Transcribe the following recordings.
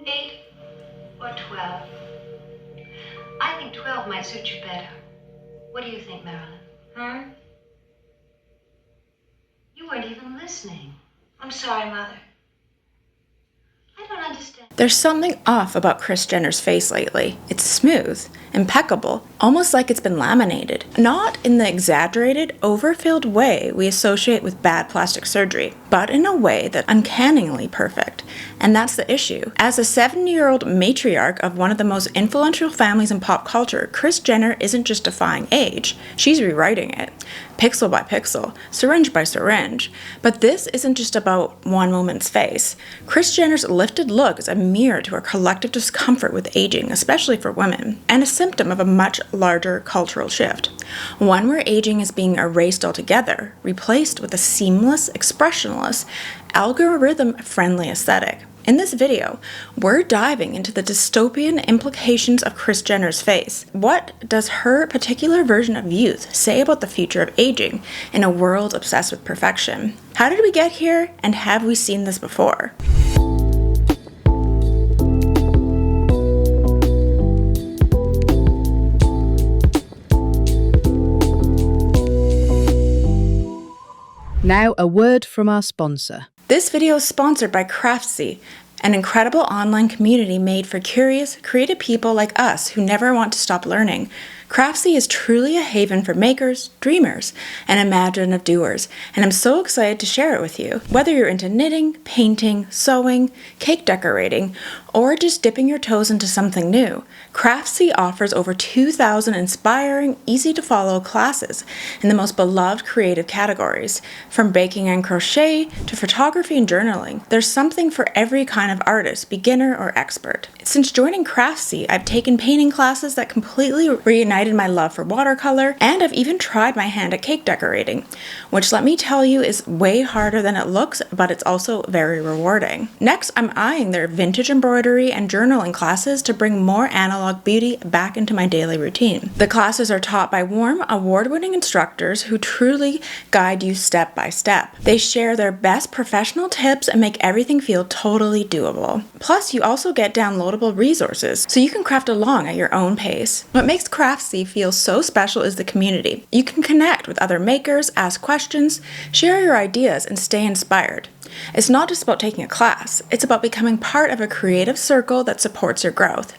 8 or 12? I think 12 might suit you better. What do you think, Marilyn? You weren't even listening. I'm sorry, Mother. I don't understand. There's something off about Kris Jenner's face lately. It's smooth, impeccable, almost like it's been laminated. Not in the exaggerated, overfilled way we associate with bad plastic surgery, but in a way that's uncannily perfect. And that's the issue. As a 70-year-old matriarch of one of the most influential families in pop culture, Kris Jenner isn't just defying age, she's rewriting it. Pixel by pixel, syringe by syringe. But this isn't just about one woman's face. Kris Jenner's lifted look is a mirror to our collective discomfort with aging, especially for women, and a symptom of a much larger cultural shift. One where aging is being erased altogether, replaced with a seamless, expressionless, algorithm-friendly aesthetic. In this video, we're diving into the dystopian implications of Kris Jenner's face. What does her particular version of youth say about the future of aging in a world obsessed with perfection? How did we get here, and have we seen this before? Now, a word from our sponsor. This video is sponsored by Craftsy, an incredible online community made for curious, creative people like us who never want to stop learning. Craftsy is truly a haven for makers, dreamers, and imaginative doers, and I'm so excited to share it with you. Whether you're into knitting, painting, sewing, cake decorating, or just dipping your toes into something new, Craftsy offers over 2,000 inspiring, easy-to-follow classes in the most beloved creative categories. From baking and crochet to photography and journaling, there's something for every kind of artist, beginner or expert. Since joining Craftsy, I've taken painting classes that completely reignited my love for watercolor, and I've even tried my hand at cake decorating, which, let me tell you, is way harder than it looks, but it's also very rewarding. Next, I'm eyeing their vintage embroidery and journaling classes to bring more analog beauty back into my daily routine. The classes are taught by warm, award-winning instructors who truly guide you step by step. They share their best professional tips and make everything feel totally doable. Plus, you also get downloadable resources, so you can craft along at your own pace. What makes Craftsy feels so special is the community. You can connect with other makers, ask questions, share your ideas, and stay inspired. It's not just about taking a class, it's about becoming part of a creative circle that supports your growth.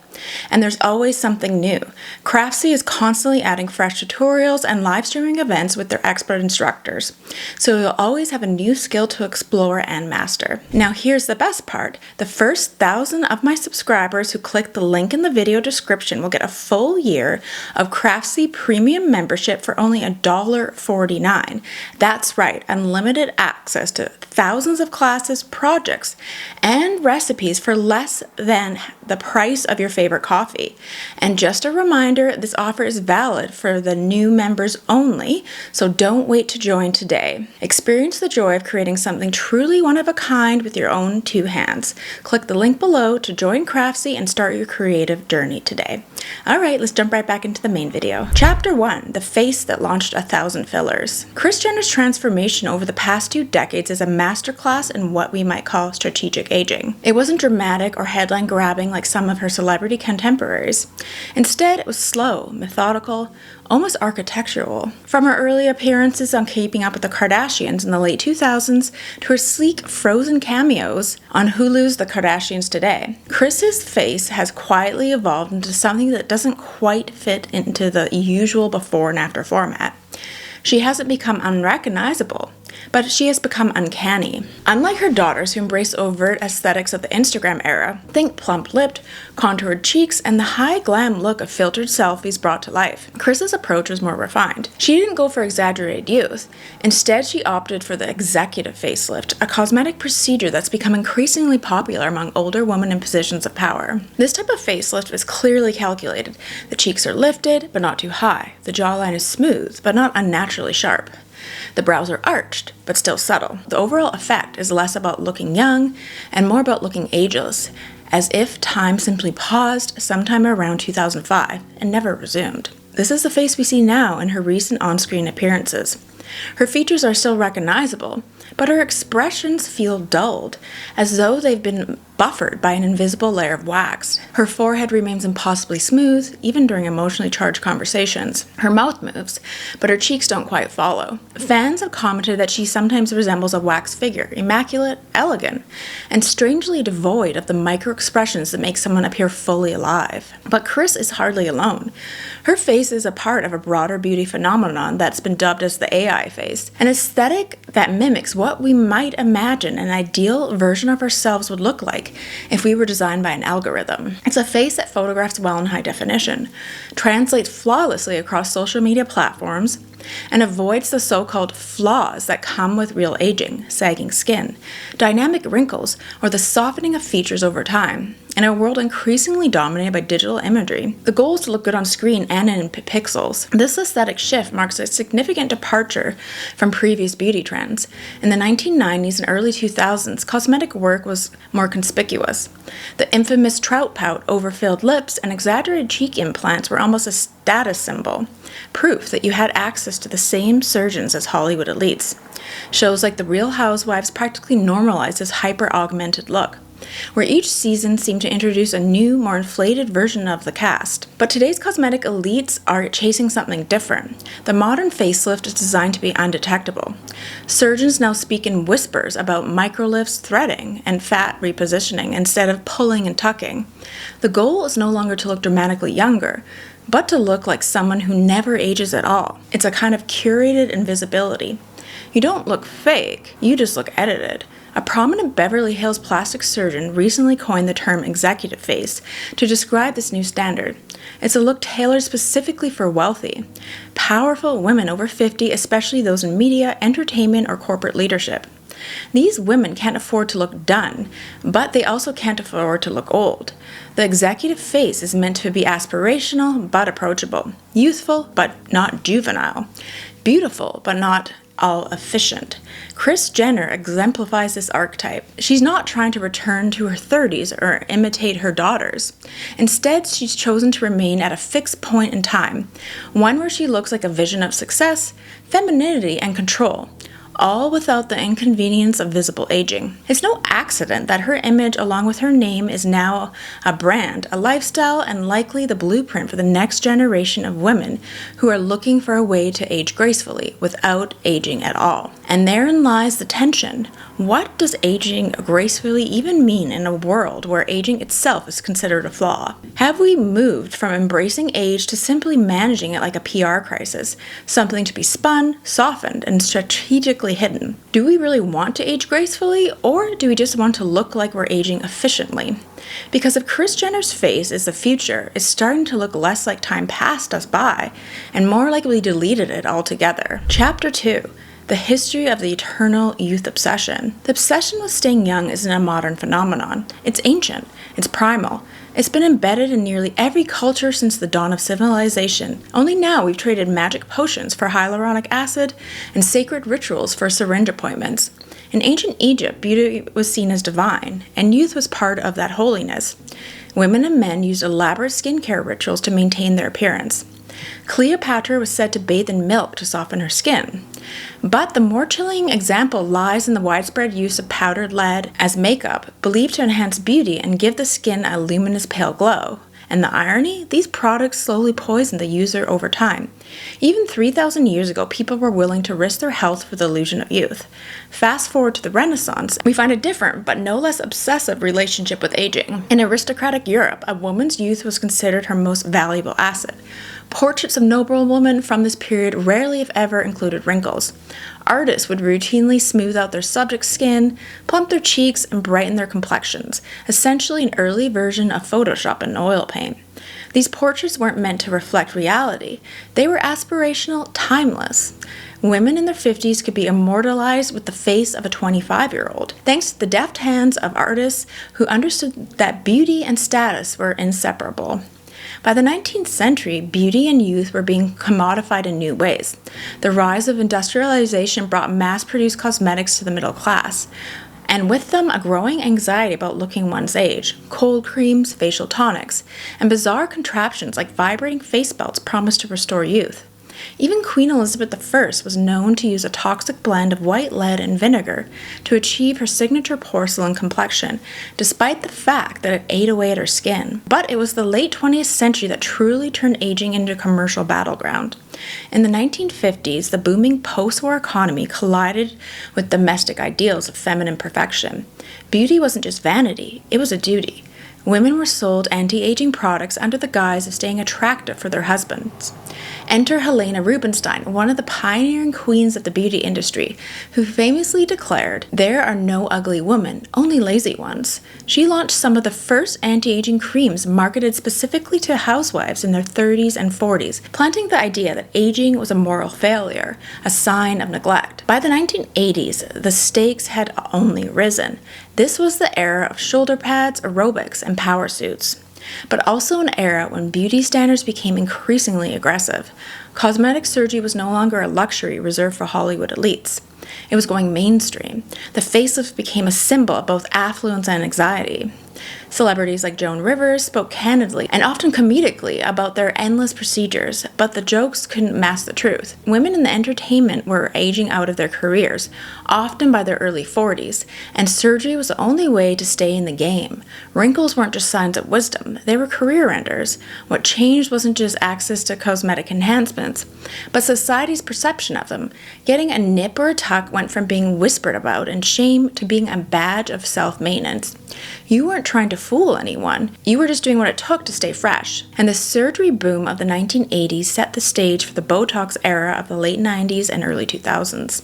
And there's always something new. Craftsy is constantly adding fresh tutorials and live streaming events with their expert instructors, so you'll always have a new skill to explore and master. Now here's the best part. The first 1,000 of my subscribers who click the link in the video description will get a full year of Craftsy premium membership for only $1.49. That's right, unlimited access to thousands of classes, projects, and recipes for less than the price of your favorite coffee. And just a reminder, this offer is valid for the new members only, so don't wait to join today. Experience the joy of creating something truly one of a kind with your own two hands. Click the link below to join Craftsy and start your creative journey today. Alright, let's jump right back into the main video. Chapter 1, the face that launched 1,000 fillers. Kris Jenner's transformation over the past 2 decades is a masterclass in what we might call strategic aging. It wasn't dramatic or headline grabbing like some of her celebrity contemporaries. Instead, it was slow, methodical, almost architectural. From her early appearances on Keeping Up with the Kardashians in the late 2000s to her sleek, frozen cameos on Hulu's The Kardashians Today, Kris's face has quietly evolved into something that doesn't quite fit into the usual before and after format. She hasn't become unrecognizable, but she has become uncanny. Unlike her daughters who embrace overt aesthetics of the Instagram era, think plump-lipped, contoured cheeks, and the high glam look of filtered selfies brought to life, Kris's approach was more refined. She didn't go for exaggerated youth. Instead, she opted for the executive facelift, a cosmetic procedure that's become increasingly popular among older women in positions of power. This type of facelift is clearly calculated. The cheeks are lifted, but not too high. The jawline is smooth, but not unnaturally sharp. The brows are arched, but still subtle. The overall effect is less about looking young and more about looking ageless, as if time simply paused sometime around 2005 and never resumed. This is the face we see now in her recent on-screen appearances. Her features are still recognizable, but her expressions feel dulled, as though they've been buffered by an invisible layer of wax. Her forehead remains impossibly smooth, even during emotionally charged conversations. Her mouth moves, but her cheeks don't quite follow. Fans have commented that she sometimes resembles a wax figure, immaculate, elegant, and strangely devoid of the micro-expressions that make someone appear fully alive. But Kris is hardly alone. Her face is a part of a broader beauty phenomenon that's been dubbed as the AI face, an aesthetic that mimics what we might imagine an ideal version of ourselves would look like if we were designed by an algorithm. It's a face that photographs well in high definition, translates flawlessly across social media platforms, and avoids the so-called flaws that come with real aging, sagging skin, dynamic wrinkles, or the softening of features over time. In a world increasingly dominated by digital imagery, the goal is to look good on screen and in pixels. This aesthetic shift marks a significant departure from previous beauty trends. In the 1990s and early 2000s, cosmetic work was more conspicuous. The infamous trout pout, overfilled lips, and exaggerated cheek implants were almost a status symbol, proof that you had access to the same surgeons as Hollywood elites. Shows like The Real Housewives practically normalized this hyper-augmented look, where each season seemed to introduce a new, more inflated version of the cast. But today's cosmetic elites are chasing something different. The modern facelift is designed to be undetectable. Surgeons now speak in whispers about microlifts, threading, and fat repositioning instead of pulling and tucking. The goal is no longer to look dramatically younger, but to look like someone who never ages at all. It's a kind of curated invisibility. You don't look fake, you just look edited. A prominent Beverly Hills plastic surgeon recently coined the term executive face to describe this new standard. It's a look tailored specifically for wealthy, powerful women over 50, especially those in media, entertainment, or corporate leadership. These women can't afford to look done, but they also can't afford to look old. The executive face is meant to be aspirational but approachable, youthful but not juvenile, beautiful but not all efficient. Kris Jenner exemplifies this archetype. She's not trying to return to her 30s or imitate her daughters. Instead, she's chosen to remain at a fixed point in time, one where she looks like a vision of success, femininity, and control, all without the inconvenience of visible aging. It's no accident that her image, along with her name, is now a brand, a lifestyle, and likely the blueprint for the next generation of women who are looking for a way to age gracefully without aging at all. And therein lies the tension. What does aging gracefully even mean in a world where aging itself is considered a flaw? Have we moved from embracing age to simply managing it like a PR crisis, something to be spun, softened, and strategically hidden? Do we really want to age gracefully, or do we just want to look like we're aging efficiently? Because if Kris Jenner's face is the future, it's starting to look less like time passed us by, and more like we deleted it altogether. Chapter 2. The history of the eternal youth obsession. The obsession with staying young isn't a modern phenomenon. It's ancient. It's primal. It's been embedded in nearly every culture since the dawn of civilization. Only now we've traded magic potions for hyaluronic acid and sacred rituals for syringe appointments. In ancient Egypt, beauty was seen as divine, and youth was part of that holiness. Women and men used elaborate skincare rituals to maintain their appearance. Cleopatra was said to bathe in milk to soften her skin. But the more chilling example lies in the widespread use of powdered lead as makeup, believed to enhance beauty and give the skin a luminous pale glow. And the irony? These products slowly poison the user over time. Even 3,000 years ago, people were willing to risk their health for the illusion of youth. Fast forward to the Renaissance, we find a different but no less obsessive relationship with aging. In aristocratic Europe, a woman's youth was considered her most valuable asset. Portraits of noble women from this period rarely, if ever, included wrinkles. Artists would routinely smooth out their subject's skin, plump their cheeks, and brighten their complexions, essentially an early version of Photoshop and oil paint. These portraits weren't meant to reflect reality. They were aspirational, timeless. Women in their 50s could be immortalized with the face of a 25-year-old, thanks to the deft hands of artists who understood that beauty and status were inseparable. By the 19th century, beauty and youth were being commodified in new ways. The rise of industrialization brought mass-produced cosmetics to the middle class, and with them a growing anxiety about looking one's age. Cold creams, facial tonics, and bizarre contraptions like vibrating face belts promised to restore youth. Even Queen Elizabeth I was known to use a toxic blend of white lead and vinegar to achieve her signature porcelain complexion, despite the fact that it ate away at her skin. But it was the late 20th century that truly turned aging into a commercial battleground. In the 1950s, the booming post-war economy collided with domestic ideals of feminine perfection. Beauty wasn't just vanity, it was a duty. Women were sold anti-aging products under the guise of staying attractive for their husbands. Enter Helena Rubinstein, one of the pioneering queens of the beauty industry, who famously declared, "There are no ugly women, only lazy ones." She launched some of the first anti-aging creams marketed specifically to housewives in their 30s and 40s, planting the idea that aging was a moral failure, a sign of neglect. By the 1980s, the stakes had only risen. This was the era of shoulder pads, aerobics, and power suits, but also an era when beauty standards became increasingly aggressive. Cosmetic surgery was no longer a luxury reserved for Hollywood elites. It was going mainstream. The facelift became a symbol of both affluence and anxiety. Celebrities like Joan Rivers spoke candidly and often comedically about their endless procedures, but the jokes couldn't mask the truth. Women in the entertainment were aging out of their careers, often by their early 40s, and surgery was the only way to stay in the game. Wrinkles weren't just signs of wisdom, they were career enders. What changed wasn't just access to cosmetic enhancements, but society's perception of them. Getting a nip or a tuck went from being whispered about and shamed to being a badge of self-maintenance. You weren't trying to fool anyone. You were just doing what it took to stay fresh. And the surgery boom of the 1980s set the stage for the Botox era of the late 90s and early 2000s,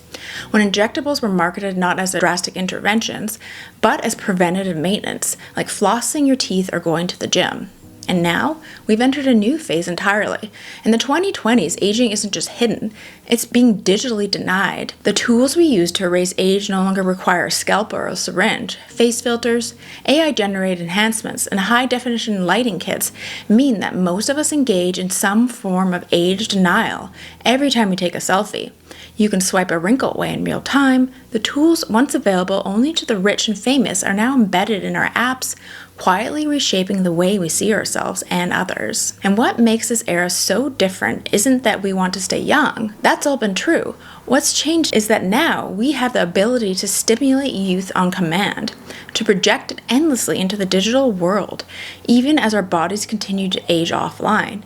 when injectables were marketed not as drastic interventions, but as preventative maintenance, like flossing your teeth or going to the gym. And now, we've entered a new phase entirely. In the 2020s, aging isn't just hidden, it's being digitally denied. The tools we use to erase age no longer require a scalpel or a syringe. Face filters, AI-generated enhancements, and high-definition lighting kits mean that most of us engage in some form of age denial every time we take a selfie. You can swipe a wrinkle away in real time. The tools, once available only to the rich and famous, are now embedded in our apps, quietly reshaping the way we see ourselves and others. And what makes this era so different isn't that we want to stay young. That's all been true. What's changed is that now we have the ability to stimulate youth on command, to project it endlessly into the digital world, even as our bodies continue to age offline.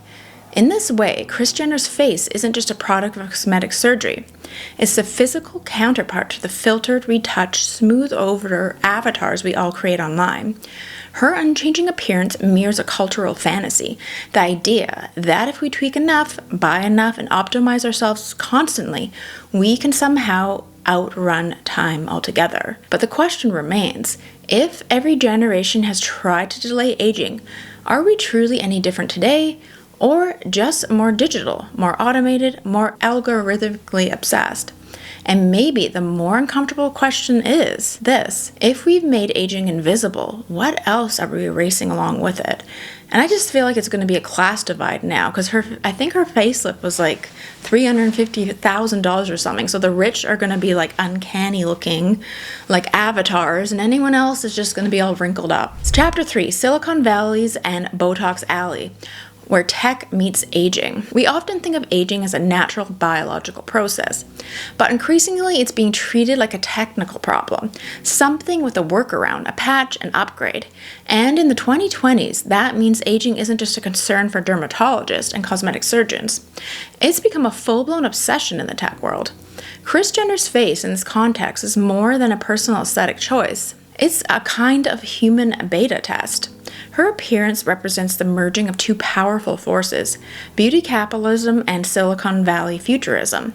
In this way, Kris Jenner's face isn't just a product of cosmetic surgery. It's the physical counterpart to the filtered, retouched, smooth-over avatars we all create online. Her unchanging appearance mirrors a cultural fantasy, the idea that if we tweak enough, buy enough, and optimize ourselves constantly, we can somehow outrun time altogether. But the question remains, if every generation has tried to delay aging, are we truly any different today? Or just more digital, more automated, more algorithmically obsessed? And maybe the more uncomfortable question is this: if we've made aging invisible, what else are we erasing along with it? And I just feel like it's going to be a class divide now, because I think her facelift was like $350,000 or something. So the rich are going to be like uncanny looking, like avatars, and anyone else is just going to be all wrinkled up. It's Chapter 3, Silicon Valley's and Botox Alley, where tech meets aging. We often think of aging as a natural biological process, but increasingly it's being treated like a technical problem, something with a workaround, a patch, an upgrade. And in the 2020s, that means aging isn't just a concern for dermatologists and cosmetic surgeons. It's become a full-blown obsession in the tech world. Kris Jenner's face in this context is more than a personal aesthetic choice. It's a kind of human beta test. Her appearance represents the merging of two powerful forces, beauty capitalism and Silicon Valley futurism.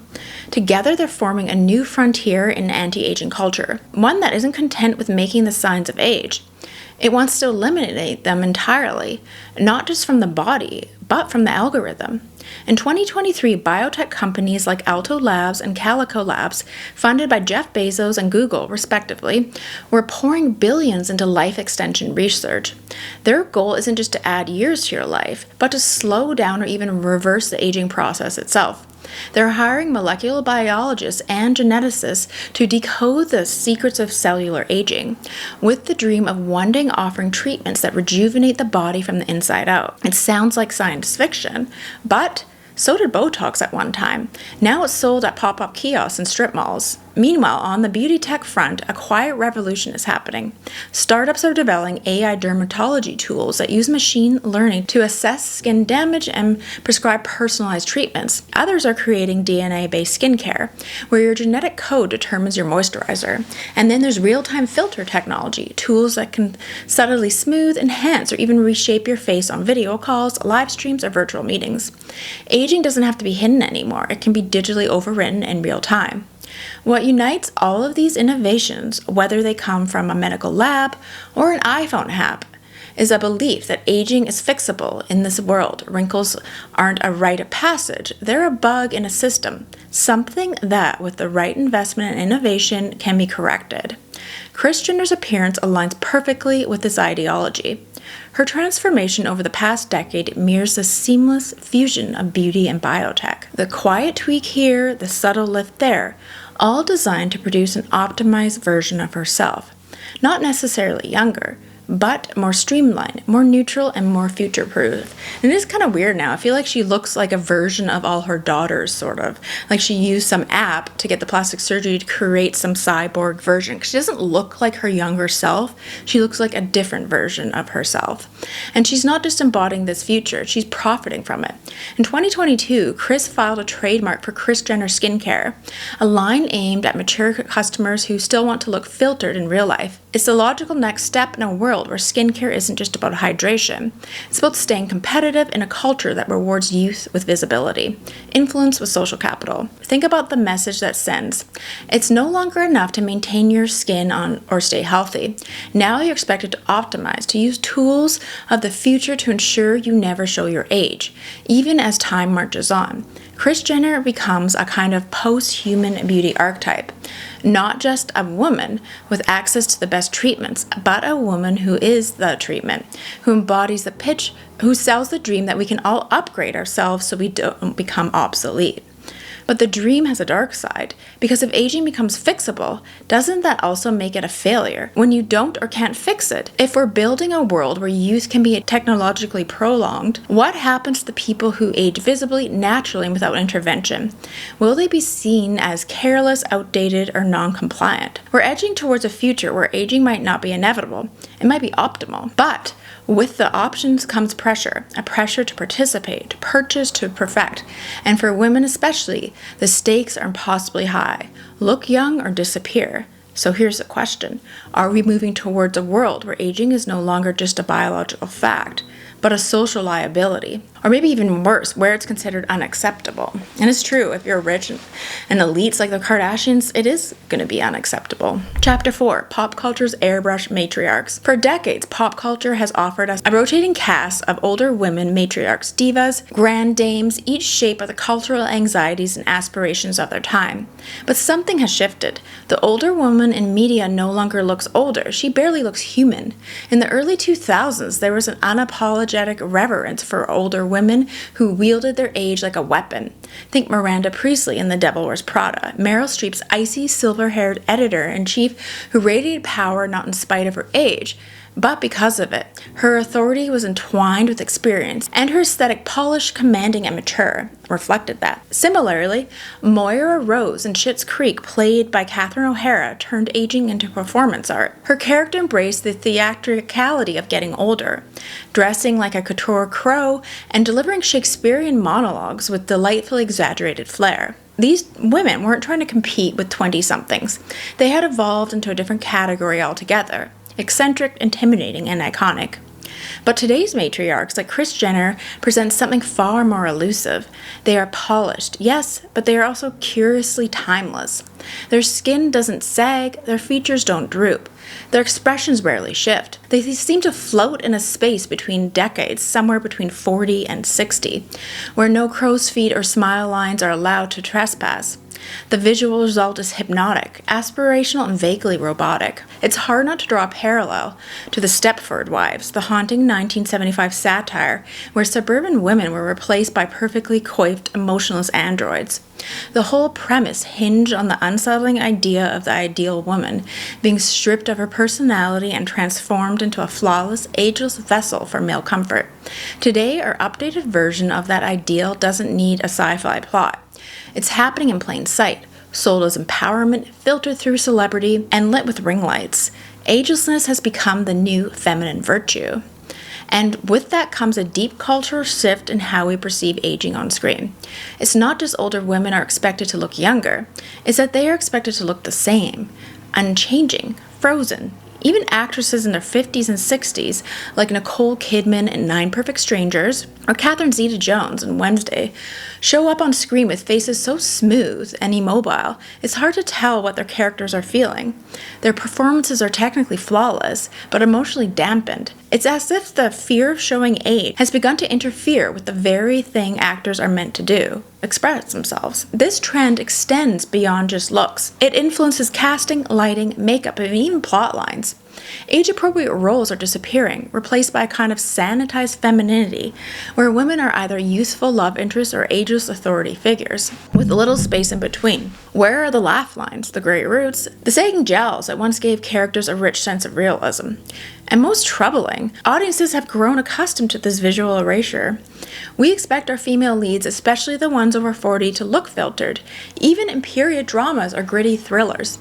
Together, they're forming a new frontier in anti-aging culture, one that isn't content with making the signs of age. It wants to eliminate them entirely, not just from the body, but from the algorithm. In 2023, biotech companies like Alto Labs and Calico Labs, funded by Jeff Bezos and Google, respectively, were pouring billions into life extension research. Their goal isn't just to add years to your life, but to slow down or even reverse the aging process itself. They're hiring molecular biologists and geneticists to decode the secrets of cellular aging, with the dream of one day offering treatments that rejuvenate the body from the inside out. It sounds like science fiction, but So did Botox at one time. Now it's sold at pop-up kiosks and strip malls. Meanwhile, on the beauty tech front, a quiet revolution is happening. Startups are developing AI dermatology tools that use machine learning to assess skin damage and prescribe personalized treatments. Others are creating DNA-based skincare, where your genetic code determines your moisturizer. And then there's real-time filter technology, tools that can subtly smooth, enhance, or even reshape your face on video calls, live streams, or virtual meetings. Aging doesn't have to be hidden anymore. It can be digitally overwritten in real time. What unites all of these innovations, whether they come from a medical lab or an iPhone app, is a belief that aging is fixable in this world. Wrinkles aren't a rite of passage, they're a bug in a system, something that, with the right investment and innovation, can be corrected. Kris Jenner's appearance aligns perfectly with this ideology. Her transformation over the past decade mirrors the seamless fusion of beauty and biotech. The quiet tweak here, the subtle lift there, all designed to produce an optimized version of herself. Not necessarily younger, but more streamlined, more neutral, and more future-proof. And it is kind of weird now. I feel like she looks like a version of all her daughters, sort of. Like she used some app to get the plastic surgery to create some cyborg version. She doesn't look like her younger self. She looks like a different version of herself. And she's not just embodying this future, she's profiting from it. In 2022, Kris filed a trademark for Kris Jenner Skincare, a line aimed at mature customers who still want to look filtered in real life. It's the logical next step in a world where skincare isn't just about hydration. It's about staying competitive in a culture that rewards youth with visibility, influence with social capital. Think about the message that sends. It's no longer enough to maintain your skin on or stay healthy. Now you're expected to optimize, to use tools of the future to ensure you never show your age, even as time marches on. Kris Jenner becomes a kind of post-human beauty archetype. Not just a woman with access to the best treatments, but a woman who is the treatment, who embodies the pitch, who sells the dream that we can all upgrade ourselves so we don't become obsolete. But the dream has a dark side, because if aging becomes fixable, doesn't that also make it a failure when you don't or can't fix it? If we're building a world where youth can be technologically prolonged, what happens to the people who age visibly, naturally, and without intervention? Will they be seen as careless, outdated, or non-compliant? We're edging towards a future where aging might not be inevitable. It might be optimal, but with the options comes pressure, a pressure to participate, to purchase, to perfect. And for women especially, the stakes are impossibly high. Look young or disappear. So here's the question. Are we moving towards a world where aging is no longer just a biological fact, but a social liability? Or maybe even worse, where it's considered unacceptable. And it's true, if you're rich and elites like the Kardashians, it is going to be unacceptable. Chapter 4, Pop Culture's Airbrush Matriarchs. For decades, pop culture has offered us a rotating cast of older women matriarchs, divas, grand dames, each shaped by the cultural anxieties and aspirations of their time. But something has shifted. The older woman in media no longer looks older, she barely looks human. In the early 2000s, there was an unapologetic reverence for older women who wielded their age like a weapon. Think Miranda Priestly in The Devil Wears Prada, Meryl Streep's icy silver-haired editor-in-chief who radiated power not in spite of her age, but because of it. Her authority was entwined with experience, and her aesthetic polished, commanding, and mature reflected that. Similarly, Moira Rose in Schitt's Creek, played by Catherine O'Hara, turned aging into performance art. Her character embraced the theatricality of getting older, dressing like a couture crow and delivering Shakespearean monologues with delightfully exaggerated flair. These women weren't trying to compete with 20-somethings. They had evolved into a different category altogether. Eccentric, intimidating, and iconic. But today's matriarchs, like Kris Jenner, present something far more elusive. They are polished, yes, but they are also curiously timeless. Their skin doesn't sag, their features don't droop. Their expressions rarely shift. They seem to float in a space between decades, somewhere between 40 and 60, where no crow's feet or smile lines are allowed to trespass. The visual result is hypnotic, aspirational, and vaguely robotic. It's hard not to draw a parallel to the Stepford Wives, the haunting 1975 satire where suburban women were replaced by perfectly coiffed, emotionless androids. The whole premise hinged on the unsettling idea of the ideal woman being stripped of her personality and transformed into a flawless, ageless vessel for male comfort. Today, our updated version of that ideal doesn't need a sci-fi plot. It's happening in plain sight, sold as empowerment, filtered through celebrity, and lit with ring lights. Agelessness has become the new feminine virtue. And with that comes a deep cultural shift in how we perceive aging on screen. It's not just older women are expected to look younger, it's that they are expected to look the same, unchanging, frozen. Even actresses in their 50s and 60s, like Nicole Kidman in Nine Perfect Strangers, or Catherine Zeta-Jones in Wednesday, show up on screen with faces so smooth and immobile, it's hard to tell what their characters are feeling. Their performances are technically flawless, but emotionally dampened. It's as if the fear of showing age has begun to interfere with the very thing actors are meant to do, express themselves. This trend extends beyond just looks. It influences casting, lighting, makeup, and even plot lines. Age-appropriate roles are disappearing, replaced by a kind of sanitized femininity, where women are either youthful love interests or ageless authority figures, with little space in between. Where are the laugh lines, the great roots, the sagging jowls that once gave characters a rich sense of realism? And most troubling, audiences have grown accustomed to this visual erasure. We expect our female leads, especially the ones over 40, to look filtered, even in period dramas or gritty thrillers.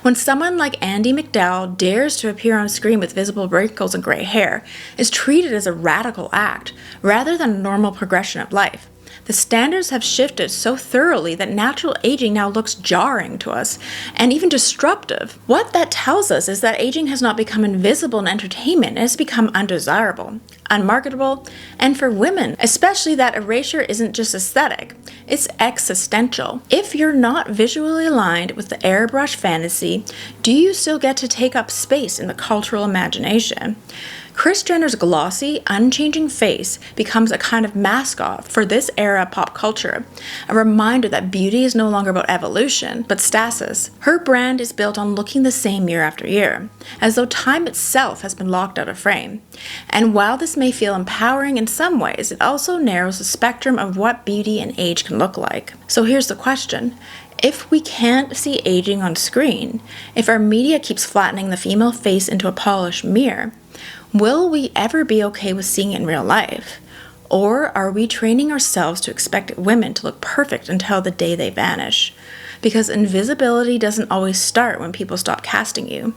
When someone like Andie MacDowell dares to appear on screen with visible wrinkles and gray hair, it's treated as a radical act, rather than a normal progression of life. The standards have shifted so thoroughly that natural aging now looks jarring to us, and even disruptive. What that tells us is that aging has not become invisible in entertainment, it has become undesirable, unmarketable, and for women, especially, that erasure isn't just aesthetic, it's existential. If you're not visually aligned with the Airbrush fantasy, do you still get to take up space in the cultural imagination? Kris Jenner's glossy, unchanging face becomes a kind of mascot for this era of pop culture, a reminder that beauty is no longer about evolution, but stasis. Her brand is built on looking the same year after year, as though time itself has been locked out of frame. And while this may feel empowering in some ways, it also narrows the spectrum of what beauty and age can look like. So here's the question. If we can't see aging on screen, if our media keeps flattening the female face into a polished mirror, will we ever be okay with seeing it in real life? Or are we training ourselves to expect women to look perfect until the day they vanish? Because invisibility doesn't always start when people stop casting you.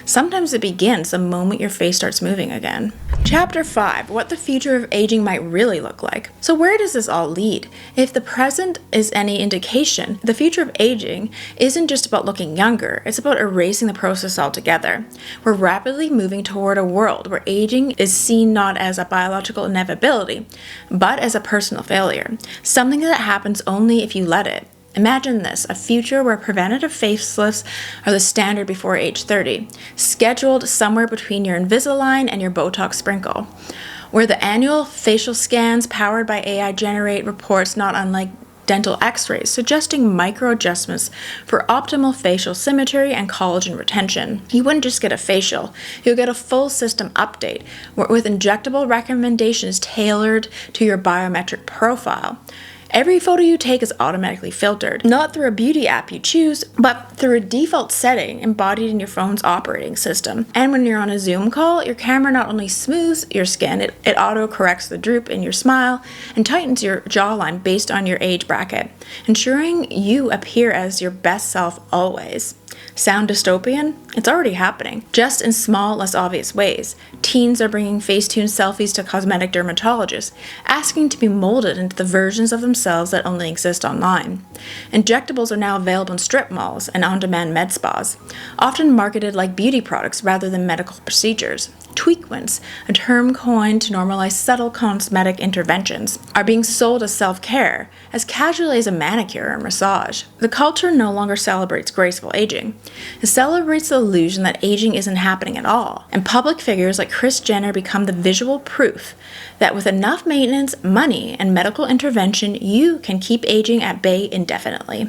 Sometimes it begins the moment your face starts moving again. Chapter 5. What the future of aging might really look like. So where does this all lead? If the present is any indication, the future of aging isn't just about looking younger, it's about erasing the process altogether. We're rapidly moving toward a world where aging is seen not as a biological inevitability, but as a personal failure, something that happens only if you let it. Imagine this, a future where preventative facelifts are the standard before age 30, scheduled somewhere between your Invisalign and your Botox sprinkle, where the annual facial scans powered by AI generate reports not unlike dental x-rays, suggesting micro-adjustments for optimal facial symmetry and collagen retention. You wouldn't just get a facial, you'll get a full system update with injectable recommendations tailored to your biometric profile. Every photo you take is automatically filtered, not through a beauty app you choose, but through a default setting embodied in your phone's operating system. And when you're on a Zoom call, your camera not only smooths your skin, it auto-corrects the droop in your smile and tightens your jawline based on your age bracket, ensuring you appear as your best self always. Sound dystopian? It's already happening, just in small, less obvious ways. Teens are bringing Facetune selfies to cosmetic dermatologists, asking to be molded into the versions of themselves that only exist online. Injectables are now available in strip malls and on-demand med spas, often marketed like beauty products rather than medical procedures. Tweakments, a term coined to normalize subtle cosmetic interventions, are being sold as self-care, as casually as a manicure or massage. The culture no longer celebrates graceful aging. It celebrates the illusion that aging isn't happening at all, and public figures like Kris Jenner become the visual proof that with enough maintenance, money, and medical intervention, you can keep aging at bay indefinitely.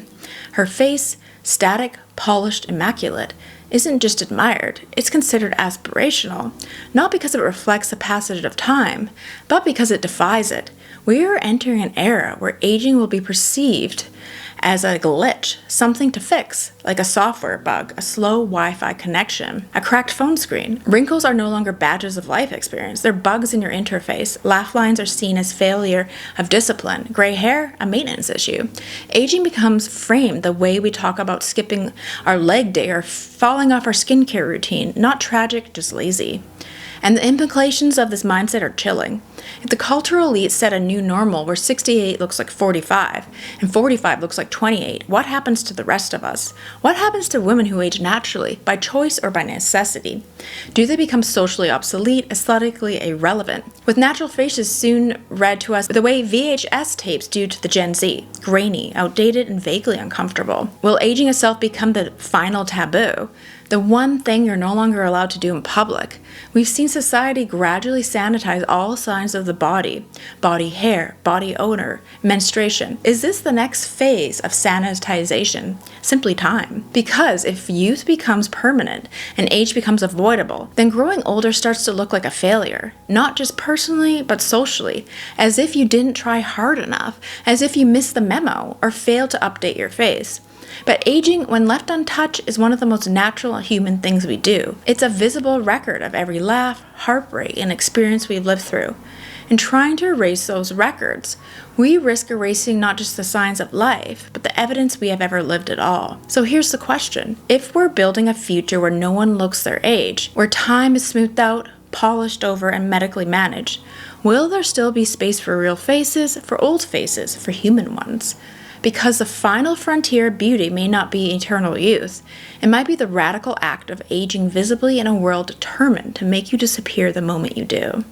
Her face, static, polished, immaculate, isn't just admired, it's considered aspirational, not because it reflects the passage of time, but because it defies it. We are entering an era where aging will be perceived as a glitch, something to fix, like a software bug, a slow Wi-Fi connection, a cracked phone screen. Wrinkles are no longer badges of life experience, they're bugs in your interface. Laugh lines are seen as failure of discipline. Gray hair, a maintenance issue. Aging becomes framed the way we talk about skipping our leg day or falling off our skincare routine, not tragic, just lazy. And the implications of this mindset are chilling. If the cultural elite set a new normal where 68 looks like 45 and 45 looks like 28, what happens to the rest of us? What happens to women who age naturally, by choice or by necessity? Do they become socially obsolete, aesthetically irrelevant? With natural faces soon read to us the way VHS tapes do to the Gen Z, grainy, outdated, and vaguely uncomfortable. Will aging itself become the final taboo? The one thing you're no longer allowed to do in public. We've seen society gradually sanitize all signs of the body hair, body odor, menstruation. Is this the next phase of sanitization? Simply time. Because if youth becomes permanent and age becomes avoidable, then growing older starts to look like a failure, not just personally, but socially, as if you didn't try hard enough, as if you missed the memo or failed to update your face. But aging, when left untouched, is one of the most natural human things we do. It's a visible record of every laugh, heartbreak, and experience we've lived through. In trying to erase those records, we risk erasing not just the signs of life, but the evidence we have ever lived at all. So here's the question. If we're building a future where no one looks their age, where time is smoothed out, polished over, and medically managed, will there still be space for real faces, for old faces, for human ones? Because the final frontier of beauty may not be eternal youth. It might be the radical act of aging visibly in a world determined to make you disappear the moment you do.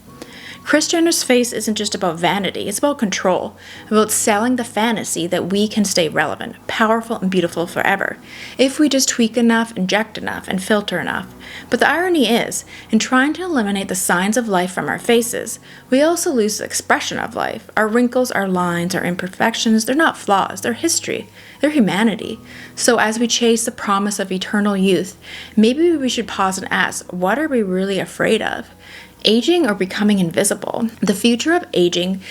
Kris Jenner's face isn't just about vanity, it's about control, about selling the fantasy that we can stay relevant, powerful, and beautiful forever, if we just tweak enough, inject enough, and filter enough. But the irony is, in trying to eliminate the signs of life from our faces, we also lose the expression of life. Our wrinkles, our lines, our imperfections, they're not flaws, they're history, they're humanity. So as we chase the promise of eternal youth, maybe we should pause and ask, what are we really afraid of? Aging or becoming invisible? The future of aging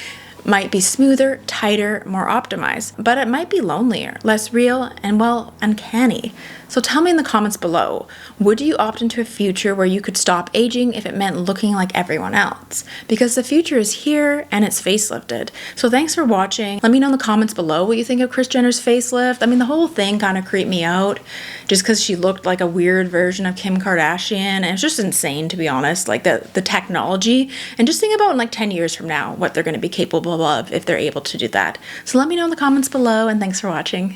might be smoother, tighter, more optimized, but it might be lonelier, less real, and well, uncanny. So tell me in the comments below, would you opt into a future where you could stop aging if it meant looking like everyone else? Because the future is here and it's facelifted. So thanks for watching. Let me know in the comments below what you think of Kris Jenner's facelift. I mean, the whole thing kind of creeped me out just because she looked like a weird version of Kim Kardashian. And it's just insane, to be honest, like the technology. And just think about in like 10 years from now, what they're going to be capable of if they're able to do that. So let me know in the comments below, and thanks for watching.